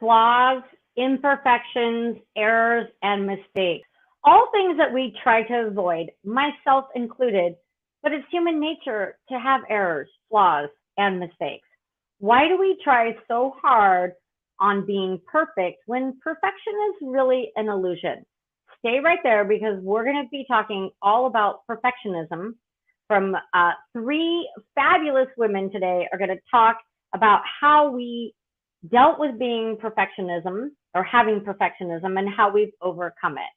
Flaws, imperfections, errors, and mistakes. All things that we try to avoid, myself included, but it's human nature to have errors, flaws, and mistakes. Why do we try so hard on being perfect when perfection is really an illusion? Stay right there because we're going to be talking all about perfectionism from three fabulous women today are going to talk about how we dealt with being perfectionism or having perfectionism and how we've overcome it.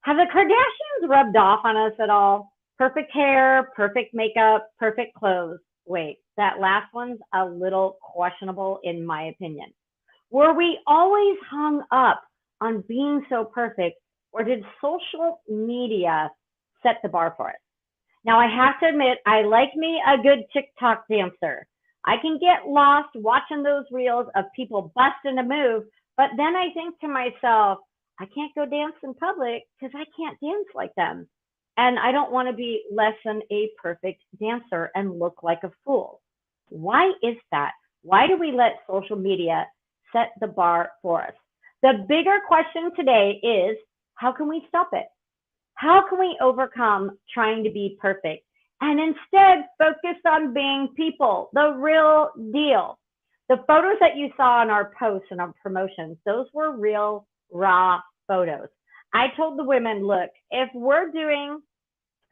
Have the Kardashians rubbed off on us at all? Perfect hair, perfect makeup, perfect clothes. Wait, that last one's a little questionable in my opinion. Were we always hung up on being so perfect, or did social media set the bar for us? Now, I have to admit, I like me a good TikTok dancer. I can get lost watching those reels of people busting a move, but then I think to myself, I can't go dance in public because I can't dance like them. And I don't want to be less than a perfect dancer and look like a fool. Why is that? Why do we let social media set the bar for us? The bigger question today is, how can we stop it? How can we overcome trying to be perfect and instead focus on being people, the real deal? The photos that you saw in our posts and our promotions, those were real, raw photos. I told the women, look, if we're doing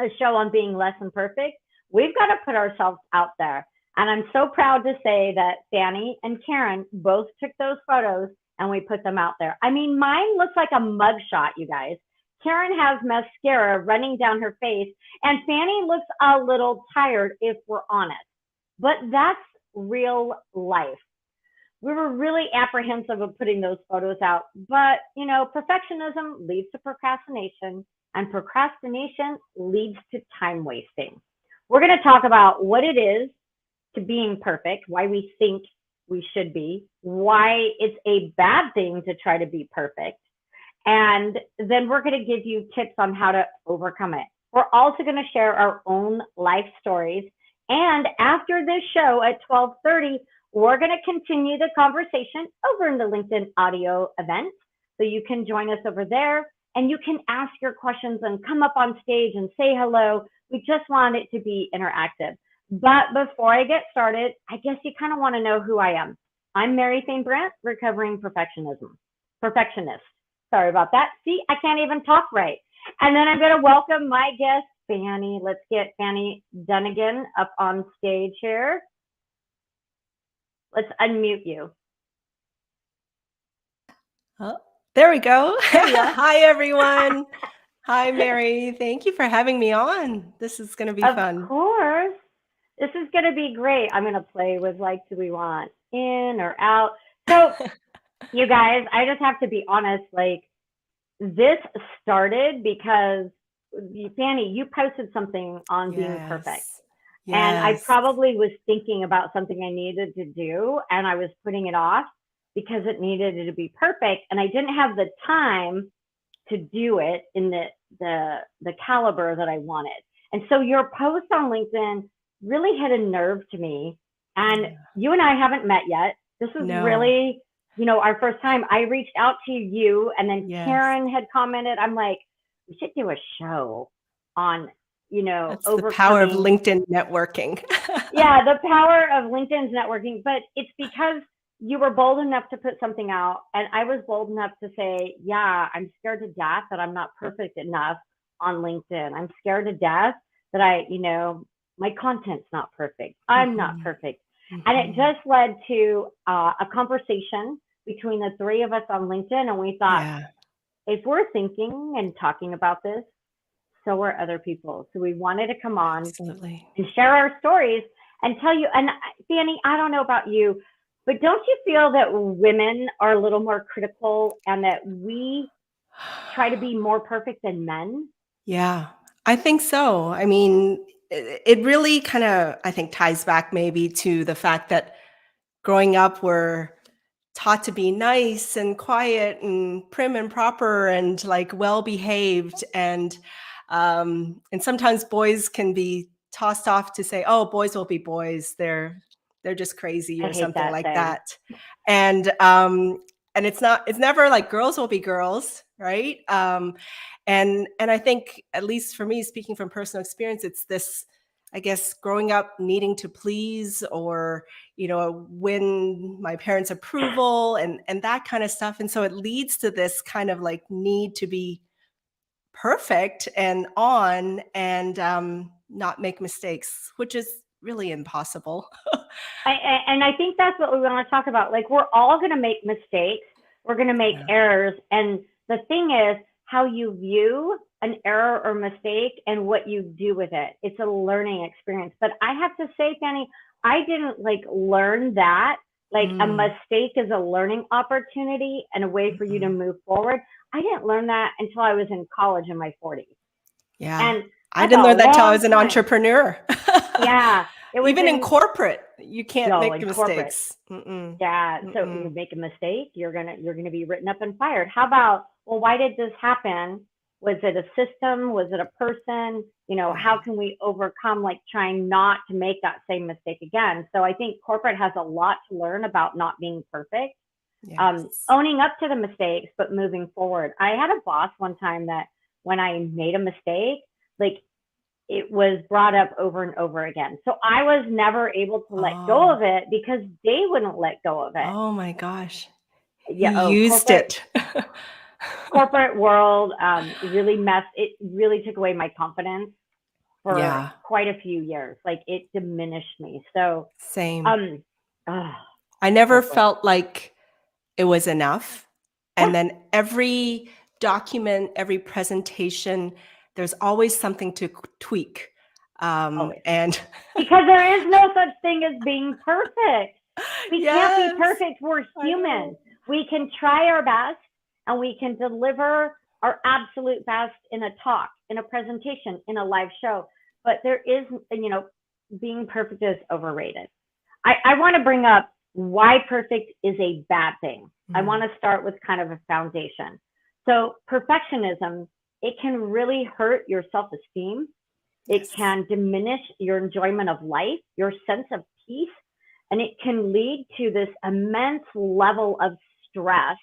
a show on being less than perfect, we've got to put ourselves out there. And I'm so proud to say that Fanny and Karen both took those photos and we put them out there. I mean, mine looks like a mugshot, you guys. Karen has mascara running down her face, and Fanny looks a little tired, if we're honest. But that's real life. We were really apprehensive of putting those photos out, but perfectionism leads to procrastination, and procrastination leads to time wasting. We're going to talk about what it is to being perfect, why we think we should be, why it's a bad thing to try to be perfect. And then we're going to give you tips on how to overcome it. We're also going to share our own life stories. And after this show at 12:30, we're going to continue the conversation over in the LinkedIn audio event. So you can join us over there and you can ask your questions and come up on stage and say hello. We just want it to be interactive. But before I get started, I guess you kind of want to know who I am. I'm Mary Thane Brandt, recovering perfectionist. Sorry about that. See, I can't even talk right. And then I'm going to welcome my guest, Fanny. Let's get Fanny Dunnigan up on stage here. Let's unmute you. Oh, there we go. There you are. Hi, everyone. Hi, Mary. Thank you for having me on. This is going to be fun. Of course. This is going to be great. I'm going to play with do we want in or out? So you guys, I just have to be honest, this started because Fanny, you posted something on being perfect. Yes. And I probably was thinking about something I needed to do and I was putting it off because it needed to be perfect. And I didn't have the time to do it in the caliber that I wanted. And so your post on LinkedIn really hit a nerve to me. And you and I haven't met yet. This is really, our first time. I reached out to you and then Karen had commented. I'm like, we should do a show on, That's the power of LinkedIn networking. Yeah, the power of LinkedIn's networking. But it's because you were bold enough to put something out. And I was bold enough to say, yeah, I'm scared to death that I'm not perfect enough on LinkedIn. I'm scared to death that my content's not perfect. I'm not perfect. And it just led to a conversation between the three of us on LinkedIn. And we thought, if we're thinking and talking about this, so are other people. So we wanted to come on and share our stories and tell you. And Fanny, I don't know about you, But don't you feel that women are a little more critical and that we try to be more perfect than men? Yeah, I think so. I mean, it really kind of, I think, ties back maybe to the fact that growing up, we're taught to be nice and quiet and prim and proper and like well behaved, and sometimes boys can be tossed off to say, oh, boys will be boys, they're just crazy I or hate something that like saying. that. And it's never like girls will be girls, right? And I think, at least for me, speaking from personal experience, it's this, I guess, growing up needing to please, or win my parents' approval, and that kind of stuff. And so it leads to this kind of like need to be perfect and not make mistakes, which is really impossible. And I think that's what we want to talk about. Like, we're all going to make mistakes, we're going to make Yeah. errors. And the thing is, how you view an error or mistake and what you do with it. It's a learning experience. But I have to say, Fanny, I didn't like learn that. Like, a Mm, mistake is a learning opportunity and a way for you to mm-mm. move forward. I didn't learn that until I was in college in my 40s. Yeah. And I that's didn't a learn that till I long was an time. entrepreneur. Yeah. It was Even in in, corporate, you can't yo, make in corporate. mistakes. Mm-mm. Yeah, so you Mm-mm. make a mistake, you're gonna be written up and fired. How about, well, why did this happen? Was it a system? Was it a person? Yeah. How can we overcome, like, trying not to make that same mistake again? So I think corporate has a lot to learn about not being perfect, Yes. owning up to the mistakes, but moving forward. I had a boss one time that when I made a mistake, like, it was brought up over and over again. So I was never able to let go Oh. of it because they wouldn't let go of it. Oh my gosh. He Yeah. Oh, used corporate it. corporate world, it really took away my confidence for Yeah, quite a few years. Like, it diminished me. So, same. um, uh, I never corporate. felt like it was enough. Yeah. And then every document, every presentation, there's always something to tweak. Always. And Because there is no such thing as being perfect. We can't be yes, perfect. We're I human. know. We can try our best and we can deliver our absolute best in a talk, in a presentation, in a live show. But there is, being perfect is overrated. I want to bring up why perfect is a bad thing. I want Mm, to start with kind of a foundation. So, perfectionism, it can really hurt your self esteem. It yes. can diminish your enjoyment of life, your sense of peace, and it can lead to this immense level of stress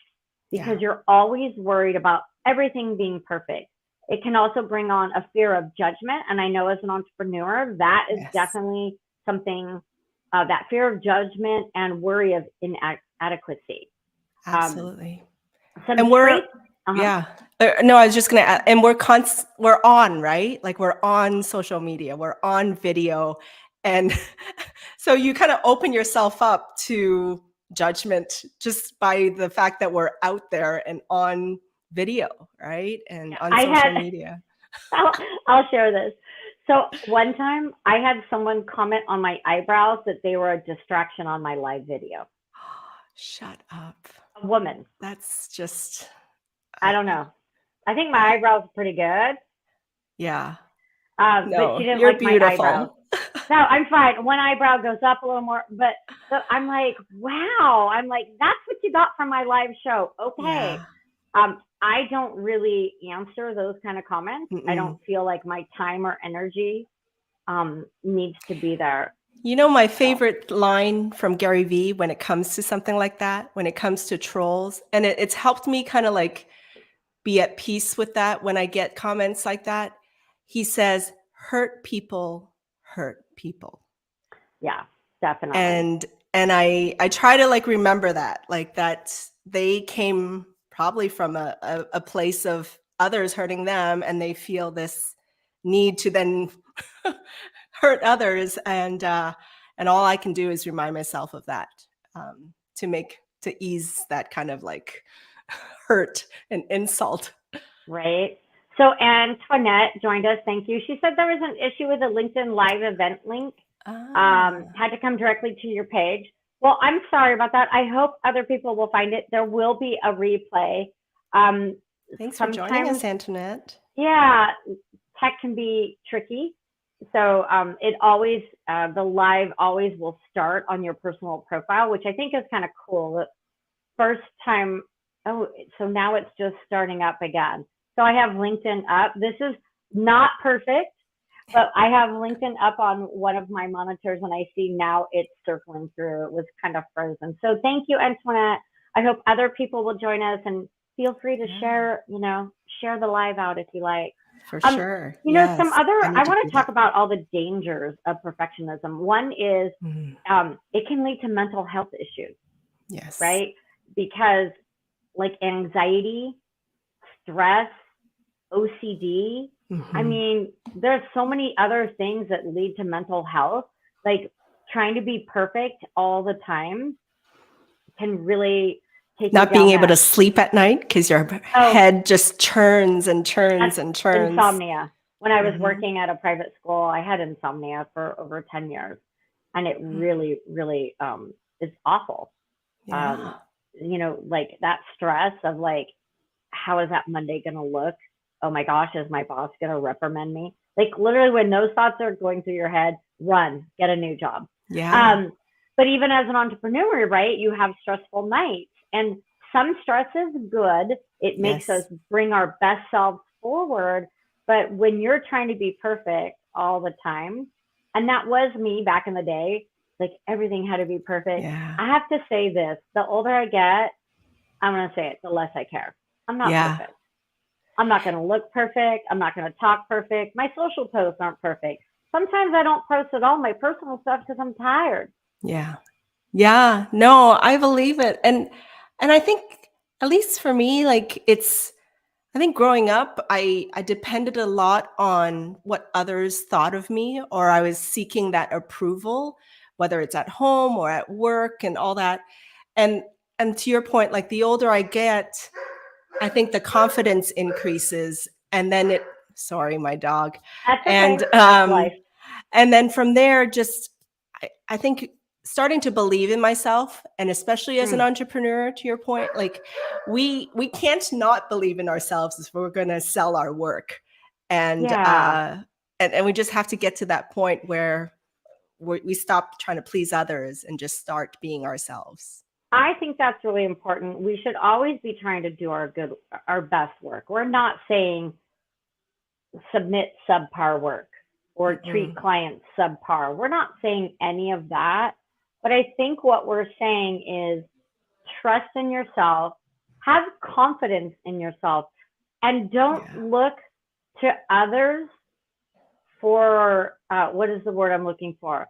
Yeah. because you're always worried about everything being perfect. It can also bring on a fear of judgment. And I know, as an entrepreneur, that is Yes. definitely something, that fear of judgment and worry of inadequacy. Um, Absolutely. some And we're traits. Uh huh. yeah. No, I was just gonna add, and we're on, right? Like, we're on social media, we're on video, and so you kind of open yourself up to judgment just by the fact that we're out there and on video, right? And Yeah, on I had. social media. I'll, I'll share this. So one time I had someone comment on my eyebrows that they were a distraction on my live video. Shut up. A woman. That's just I don't know. I think my eyebrows are pretty good, yeah. but she No, didn't you're like my eyebrows. beautiful. No, I'm fine. One eyebrow goes up a little more, but I'm like, wow. I'm like, that's what you got from my live show. Okay. Yeah. I don't really answer those kind of comments. I don't Mm-mm. feel like my time or energy needs to be there. My So favorite line from Gary Vee when it comes to something like that, when it comes to trolls, and it's helped me kind of like be at peace with that when I get comments like that. He says, hurt people hurt people. yeah, definitely. And I try to like remember that, like, that they came probably from a place of others hurting them, and they feel this need to then hurt others, and all I can do is remind myself of that, to ease that kind of like hurt and insult. Right. So Antoinette joined us. Thank you. She said there was an issue with the LinkedIn live event link. Ah, Had to come directly to your page. Well, I'm sorry about that. I hope other people will find it. There will be a replay. Um, Thanks for joining sometimes, us, Antoinette. yeah, tech can be tricky. So it always, the live always will start on your personal profile, which I think is kind of cool. The first time, oh, so now it's just starting up again. So I have LinkedIn up. This is not perfect, but I have LinkedIn up on one of my monitors and I see now it's circling through. It was kind of frozen. So thank you, Antoinette. I hope other people will join us and feel free to Yeah, share, share the live out if you like. for sure. Some Yes, other, I I need to want do to talk that. about all the dangers of perfectionism. One is Mm, it can lead to mental health issues, yes. right? Because like anxiety, stress, OCD. I Hmm. mean, there's so many other things that lead to mental health. Like trying to be perfect all the time can really take you Not being down able that. to sleep at night because your Oh, head just churns and that's churns and churns. insomnia. When I was Hmm. working at a private school, I had insomnia for over 10 years, and it really, really is awful. Um, Yeah. like that stress of like, how is that Monday going to look? Oh my gosh, is my boss going to reprimand me? Like literally, when those thoughts are going through your head, run, get a new job. Yeah. Um, but even as an entrepreneur, right, you have stressful nights, and some stress is good. It makes us Yes. bring our best selves forward. But when you're trying to be perfect all the time, and that was me back in the day, like everything had to be perfect. Yeah. I have to say this: the older I get, I'm going to say it, the less I care. I'm not Yeah. perfect. I'm not going to look perfect. I'm not going to talk perfect. My social posts aren't perfect. Sometimes I don't post at all my personal stuff because I'm tired. Yeah. Yeah. No, I believe it. And I think at least for me, like I think growing up, I depended a lot on what others thought of me, or I was seeking that approval, whether it's at home or at work and all that. And and to your point, like the older I get, I think the confidence increases, and then it. Sorry, my dog, That's and okay. That's life. and then from there, just I think starting to believe in myself, and especially as an Mm. entrepreneur, to your point, like we can't not believe in ourselves if we're going to sell our work, and Yeah. and we just have to get to that point where we stop trying to please others and just start being ourselves. I think that's really important. We should always be trying to do our best work. We're not saying submit subpar work or treat Mm-mm. clients subpar. We're not saying any of that. But I think what we're saying is trust in yourself, have confidence in yourself, and don't Yeah, look to others for what is the word I'm looking for?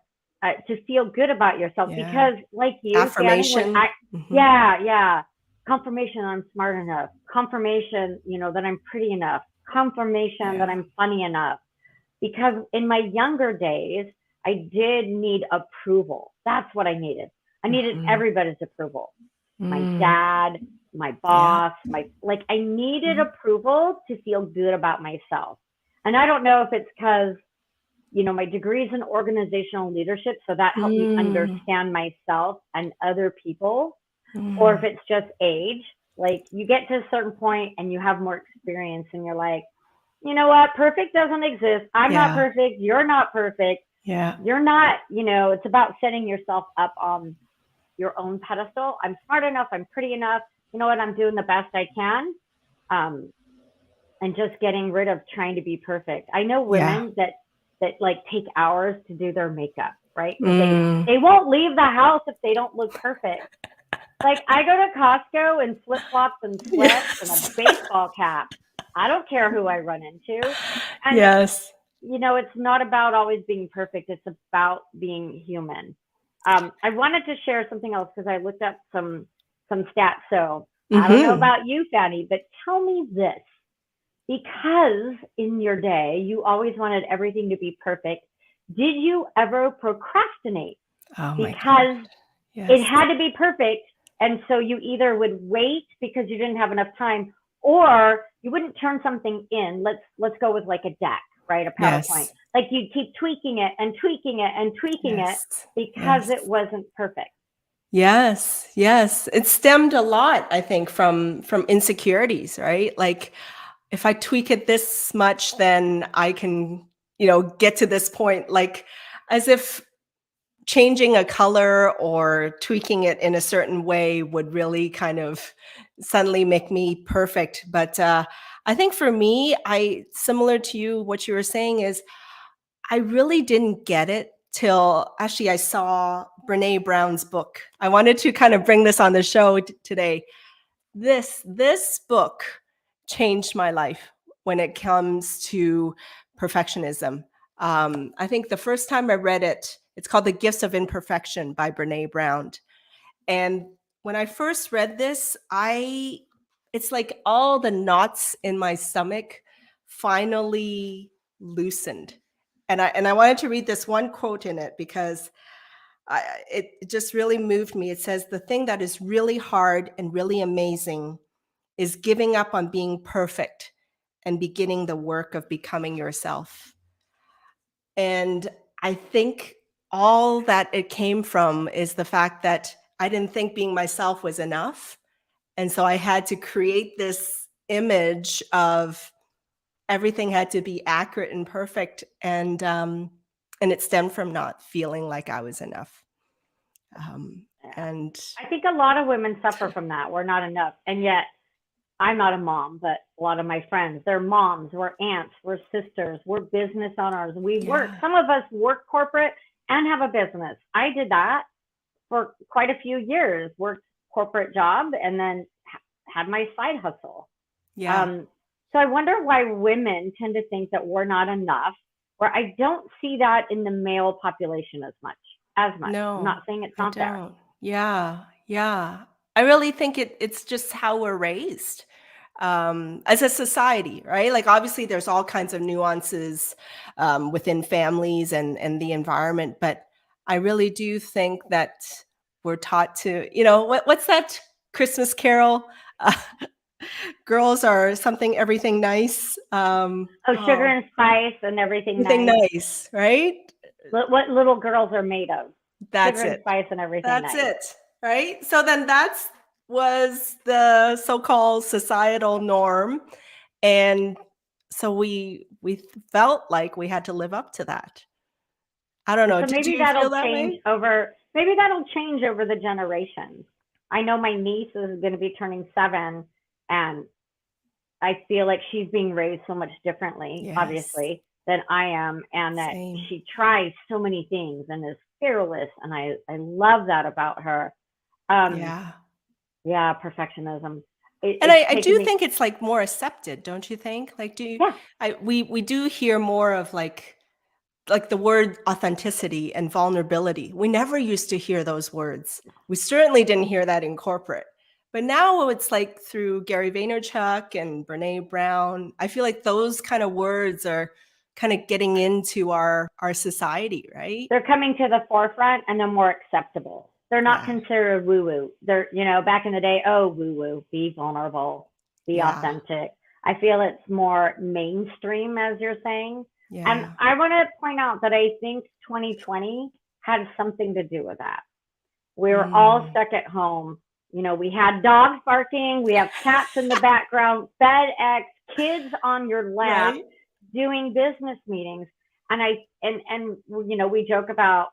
To feel good about yourself. yeah. Because, like you, Fanny, Affirmation. Hmm. yeah, confirmation that I'm smart enough, confirmation, that I'm pretty enough, confirmation that Yeah. I'm funny enough. Because in my younger days, I did need approval. That's what I needed. I needed Hmm. everybody's approval. My Mm. dad, my Yeah. boss, I needed Mhm. approval to feel good about myself. And I don't know if it's because, my degrees in organizational leadership, so that helped me Mm. understand myself and other people, or if Mm. it's just age. Like you get to a certain point and you have more experience and you're like, you know what? Perfect doesn't exist. I'm not Yeah. perfect. You're not perfect. Yeah. You're not, it's about setting yourself up on your own pedestal. I'm smart enough. I'm pretty enough. You know what? I'm doing the best I can. Um, and just getting rid of trying to be perfect. I know Yeah. women that like take hours to do their makeup, right? Because Mm. they won't leave the house if they don't look perfect. Like I go to Costco in flip flops and sweats and a Yes. baseball cap. I don't care who I run into. And Yes. it's not about always being perfect. It's about being human. I wanted to share something else because I looked up some stats. So I don't know Mhm. about you, Fanny, but tell me this: because in your day you always wanted everything to be perfect, did you ever procrastinate Oh my god. because it Yes. had to be perfect, and so you either would wait because you didn't have enough time, or you wouldn't turn something in. Let's go with like a deck, right? A PowerPoint. Yes. Like you'd keep tweaking it and tweaking it and tweaking it Yes. because Yes. it wasn't perfect. Yes, yes. It stemmed a lot, I think, from insecurities, right? Like if I tweak it this much, then I can, get to this point. Like as if changing a color or tweaking it in a certain way would really kind of suddenly make me perfect. But I think for me, similar to you, what you were saying is I really didn't get it till actually I saw Brene Brown's book. I wanted to kind of bring this on the show today. This book changed my life when it comes to perfectionism. I think the first time I read it, it's called The Gifts of Imperfection by Brene Brown. And when I first read this, it's like all the knots in my stomach finally loosened. And I wanted to read this one quote in it because it just really moved me. It says, "The thing that is really hard and really amazing is giving up on being perfect and beginning the work of becoming yourself." And I think all that it came from is the fact that I didn't think being myself was enough. And so I had to create this image of everything had to be accurate and perfect. And it stemmed from not feeling like I was enough. Yeah. And I think a lot of women suffer from that. We're not enough. And yet, I'm not a mom, but a lot of my friends, they're moms, we're aunts, we're sisters, we're business owners. We work. yeah, Some of us work corporate and have a business. I did that for quite a few years, worked corporate job and then had my side hustle. yeah, Um, so I wonder why women tend to think that we're not enough, where I don't see that in the male population as much, as much. I'm not no, saying it's I not there. don't. Yeah, yeah. I really think it's just how we're raised as a society, right? Like obviously there's all kinds of nuances within families and the environment, but I really do think that we're taught to, what's that Christmas carol? Uh, girls are something, everything nice. Oh, sugar Oh, and spice and everything everything nice. nice, right? What little girls are made of. Sugar That's and it. spice and everything That's nice. it, right? So then that's was the so-called societal norm, and so we felt like we had to live up to that. I don't And know. so Did maybe you that'll feel that change way? over the generations. I know my niece is going to be turning 7 and I feel like she's being raised so much differently, Yes. obviously, than I am, and that Same. she tries so many things and is fearless, and I love that about her. Um, Yeah. yeah, perfectionism. And It's I taken do me. think it's like more accepted, don't you think? Like, Yeah, we do hear more of like the word authenticity and vulnerability. We never used to hear those words. We certainly didn't hear that in corporate. But now it's like through Gary Vaynerchuk and Brene Brown, I feel like those kind of words are kind of getting into our society, right? they're coming to the forefront and they're more acceptable. They're not Yeah. considered woo woo. They're, back in the day, oh, woo woo, be vulnerable, be Yeah. authentic. I feel it's more mainstream, as you're saying. And Yeah. I want to point out that I think 2020 had something to do with that. We were all Mm, stuck at home. We had dogs barking, we have cats in the background, FedEx, kids on your lap right? doing business meetings. And we joke about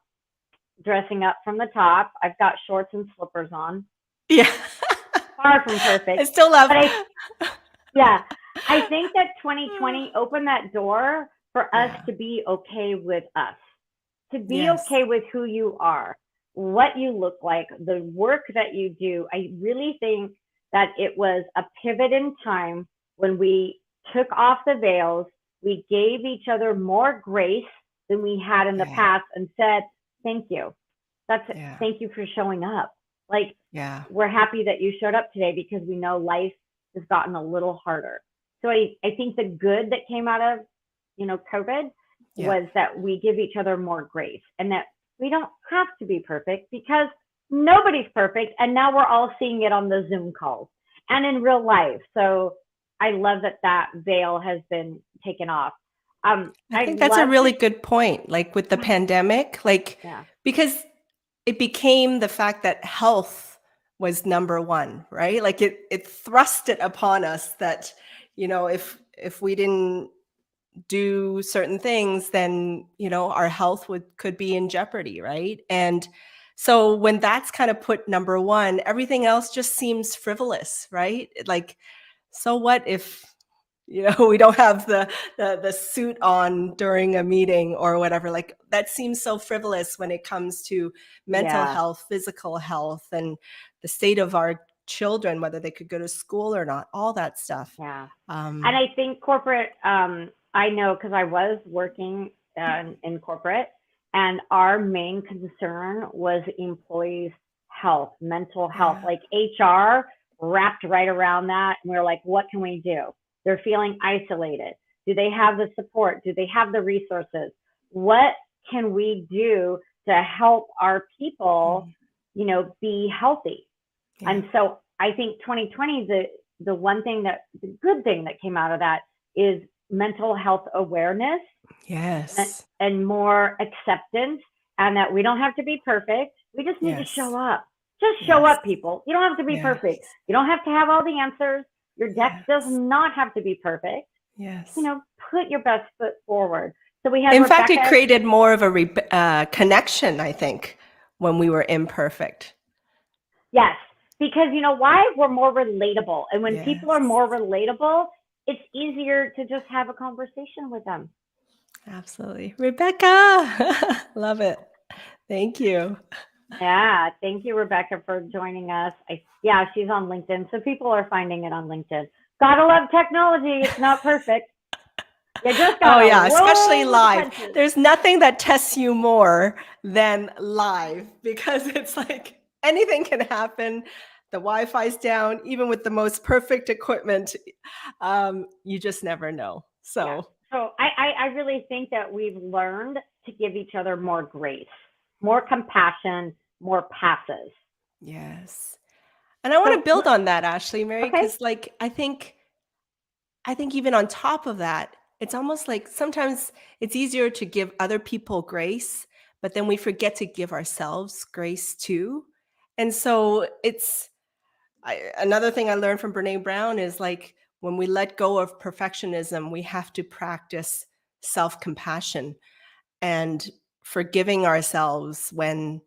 dressing up from the top. I've got shorts and slippers on. Yeah. Far from I perfect. still love But yeah, I think that 2020 opened that door for us Yeah. to be okay with us, to be Yes. okay with who you are, what you look like, the work that you do. I really think that it was a pivot in time when we took off the veils, we gave each other more grace than we had in the Yeah. past and said, thank you. That's it. Yeah. Thank you for showing up. Like, Yeah. we're happy that you showed up today because we know life has gotten a little harder. So I think the good that came out of, COVID Yeah. was that we give each other more grace and that we don't have to be perfect because nobody's perfect. And now we're all seeing it on the Zoom calls and in real life. So I love that that veil has been taken off. I I'd think that's a love to, really good point, like with the pandemic, like yeah, because it became the fact that health was number one, right? Like it thrust it upon us that, if we didn't do certain things, then, our health could be in jeopardy, right? And so when that's kind of put number one, everything else just seems frivolous, right? Like, so what if we don't have the suit on during a meeting or whatever? Like, that seems so frivolous when it comes to mental Yeah. health, physical health, and the state of our children, whether they could go to school or not, all that stuff. Yeah. And I think corporate, I know because I was working in corporate, and our main concern was employees' health, mental health, Yeah. like HR wrapped right around that. And we are like, what can we do? They're feeling isolated. Do they have the support? Do they have the resources? What can we do to help our people, Mhm. be healthy? Yeah. And so I think 2020, the good thing that came out of that is mental health awareness Yes. and more acceptance, and that we don't have to be perfect. We just need to show Yes. up. Just show Yes. up, people. You don't have to be perfect. Yes. You don't have to have all the answers. Your deck does Yes. not have to be perfect. Yes. Put your best foot forward. So we had In fact, it Rebecca. created more of a connection, I think, when we were imperfect. Yes, because you know why? We're more relatable. And when people are Yes. more relatable, it's easier to just have a conversation with them. Absolutely. Rebecca, love it. Thank you. Yeah, thank you, Rebecca, for joining us. Yeah, she's on LinkedIn, so people are finding it on LinkedIn. Gotta love technology. It's not perfect. You just Oh, gotta yeah, especially roll with the live. punches. There's nothing that tests you more than live, because it's like anything can happen. The Wi-Fi's down, even with the most perfect equipment. You just never know. Yeah. So, So I really think that we've learned to give each other more grace, more compassion, more passes. yes. And I want So to build on that, Ashley, Mary, okay, because like I think even on top of that, it's almost like sometimes it's easier to give other people grace, but then we forget to give ourselves grace too. And so another thing I learned from Brene Brown is like, when we let go of perfectionism, we have to practice self compassion and forgiving ourselves when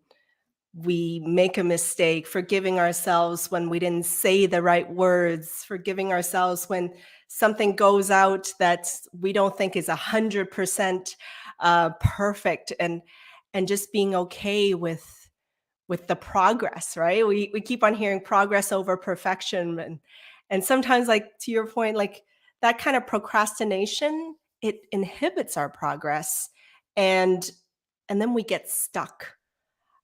we make a mistake, forgiving ourselves when we didn't say the right words, forgiving ourselves when something goes out that we don't think is 100% perfect, and just being okay with the progress, right? We keep on hearing progress over perfection, and sometimes, like to your point, like that kind of procrastination, it inhibits our progress, and and then we get stuck,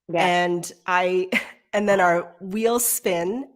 yes, and I and then our wheels spin.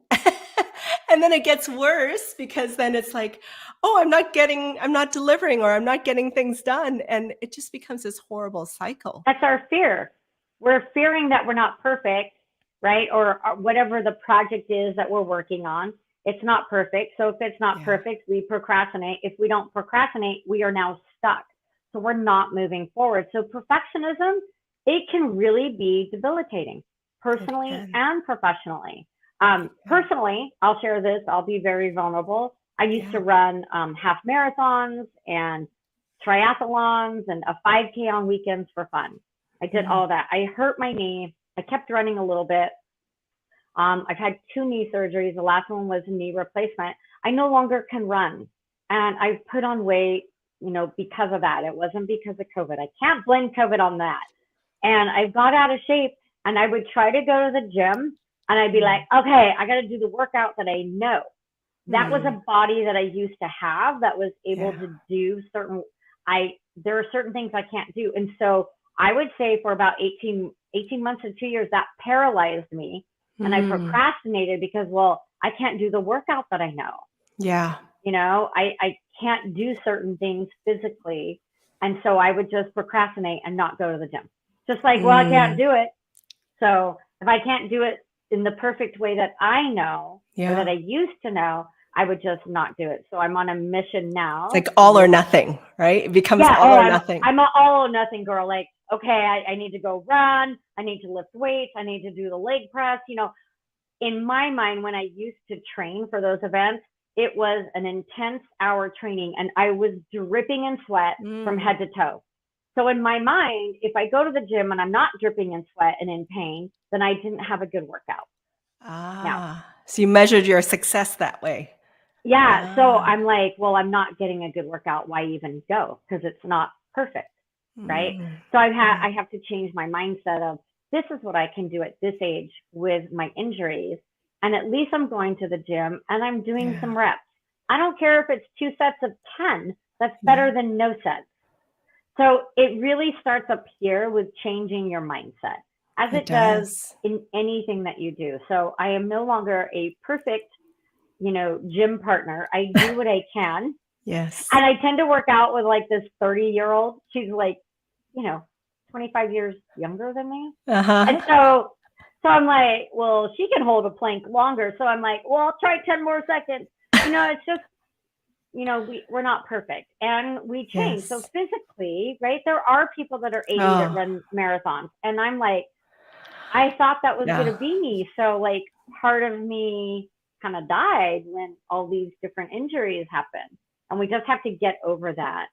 And then it gets worse, because then it's like, oh, I'm not delivering, or I'm not getting things done, and it just becomes this horrible cycle. that's our fear. We're fearing that we're not perfect, right? Or whatever the project is that we're working on. It's not perfect. So if it's not Yeah. perfect, we procrastinate. If we don't procrastinate, we are now stuck. So we're not moving forward. So perfectionism, it can really be debilitating, It personally can. and professionally. It can. Personally, I'll share this. I'll be very vulnerable. I used to Yeah. run half marathons and triathlons and a 5K on weekends for fun. I did Mm. all that. I hurt my knee. I kept running a little bit. I've had two knee surgeries. The last one was a knee replacement. I no longer can run. And I put on weight, because of that. It wasn't because of COVID. I can't blame COVID on that. And I got out of shape, and I would try to go to the gym, and I'd be like, Mm. okay, I got to do the workout that I know. That was Mm. a body that I used to have that was able Yeah. to do there are certain things I can't do. And so I would say for about 18 months to 2 years, that paralyzed me. And I Mm. procrastinated because, well, I can't do the workout that I know. Yeah. I can't do certain things physically. And so I would just procrastinate and not go to the gym. Just like, well, I can't Mm. do it. So if I can't do it in the perfect way that I know or that Yeah. I used to know, I would just not do it. So I'm on a mission It's now like to all or really, nothing, right? It becomes yeah. all Oh, or I'm nothing. I'm an all or nothing girl. Like okay, I need to go run. I need to lift weights. I need to do the leg press. In my mind, when I used to train for those events, it was an intense hour training and I was dripping in sweat from head to toe. So in my mind, if I go to the gym and I'm not dripping in sweat and in pain, then I didn't have a good workout. Now, So you measured your success that way. yeah, so I'm like, well, I'm not getting a good workout. Why even go? Because it's not perfect, right? So I have to change my mindset of this is what I can do at this age with my injuries. And at least I'm going to the gym and I'm doing some reps. I don't care if it's 2 sets of 10. That's better than no sets. So it really starts up here with changing your mindset, as it does in anything that you do. So I am no longer a perfect, gym partner. I do what I can. Yes. And I tend to work out with like this 30-year-old. She's like, 25 years younger than me. And so I'm like, well, she can hold a plank longer. So I'm like, well, I'll try 10 more seconds. It's just, we're not perfect and we change. So physically, right, there are people that are 80 that run marathons. And I'm like, I thought that was going to be me. So like part of me kind of died when all these different injuries happened. And we just have to get over that.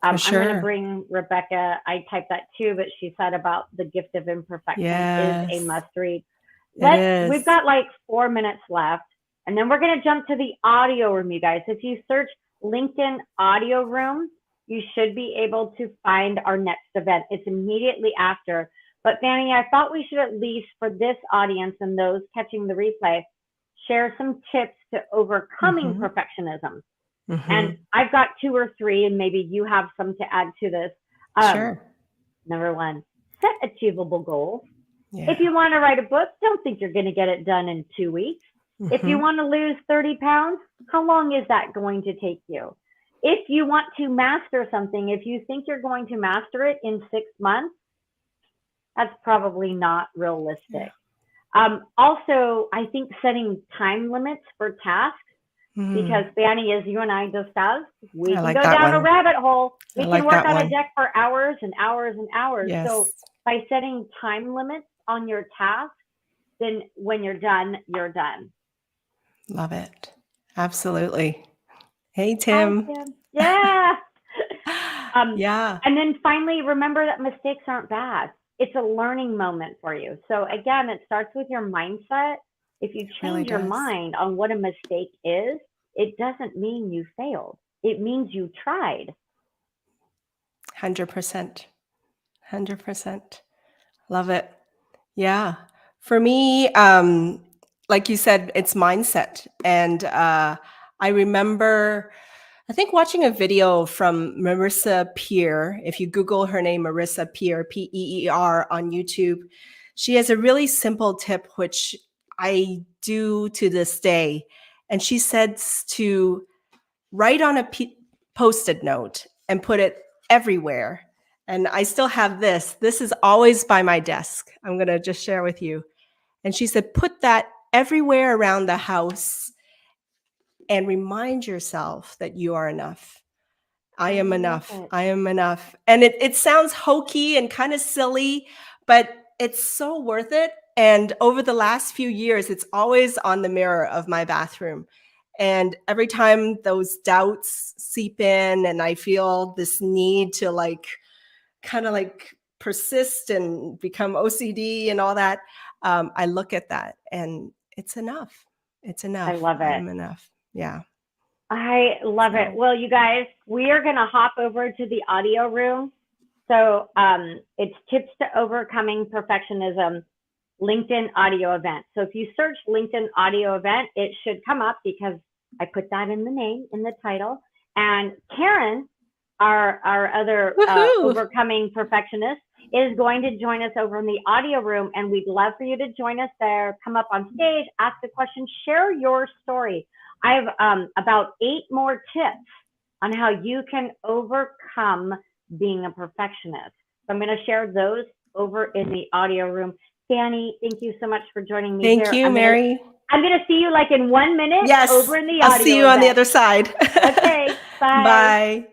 I'm going to bring Rebecca. I typed that too, but she said about the gift of imperfection is a must read. We've got like 4 minutes left, and then we're going to jump to the audio room, you guys. If you search LinkedIn audio room, you should be able to find our next event. It's immediately after. But Fanny, I thought we should at least for this audience and those catching the replay, share some tips to overcoming perfectionism. And I've got 2 or 3, and maybe you have some to add to this. Number 1, set achievable goals. If you want to write a book, don't think you're going to get it done in 2 weeks. If you want to lose 30 pounds, how long is that going to take you? If you want to master something, if you think you're going to master it in 6 months, that's probably not realistic. Also, I think setting time limits for tasks, because Fanny, as you and I discussed, we can go down a rabbit hole. We can work on a deck for hours and hours and hours. So by setting time limits on your tasks, then when you're done, you're done. Love it. Absolutely. Hey, Tim. Hi, Tim. Yeah. And then finally, remember that mistakes aren't bad. It's a learning moment for you. So again, it starts with your mindset. If you change your mind on what a mistake is, it doesn't mean you failed. It means you tried. 100%. 100%. Love it. Yeah. For me, like you said, it's mindset. And I remember, I think watching a video from Marissa Peer. If you Google her name, Marissa Peer, Peer on YouTube, she has a really simple tip, which I do to this day. And she says to write on a Post-it note and put it everywhere. And I still have this. This is always by my desk. I'm going to just share with you. And she said, put that everywhere around the house and remind yourself that you are enough. I am enough. I am enough. And it sounds hokey and kind of silly, but it's so worth it. And over the last few years, it's always on the mirror of my bathroom. And every time those doubts seep in and I feel this need to kind of persist and become OCD and all that, I look at that and it's enough. It's enough. I love it. I'm enough. Yeah. I love it. Well, you guys, we are going to hop over to the audio room. So it's tips to overcoming perfectionism, LinkedIn audio event. So if you search LinkedIn audio event, it should come up because I put that in the name, in the title. And Karen, our other overcoming perfectionist, is going to join us over in the audio room. And we'd love for you to join us there. Come up on stage, ask a question, share your story. I have about 8 more tips on how you can overcome being a perfectionist. So I'm going to share those over in the audio room. Fanny, thank you so much for joining me here. Thank you, Mary. I'm going to see you in 1 minute over in the audio I'll see you on the other side. Okay, bye. Bye.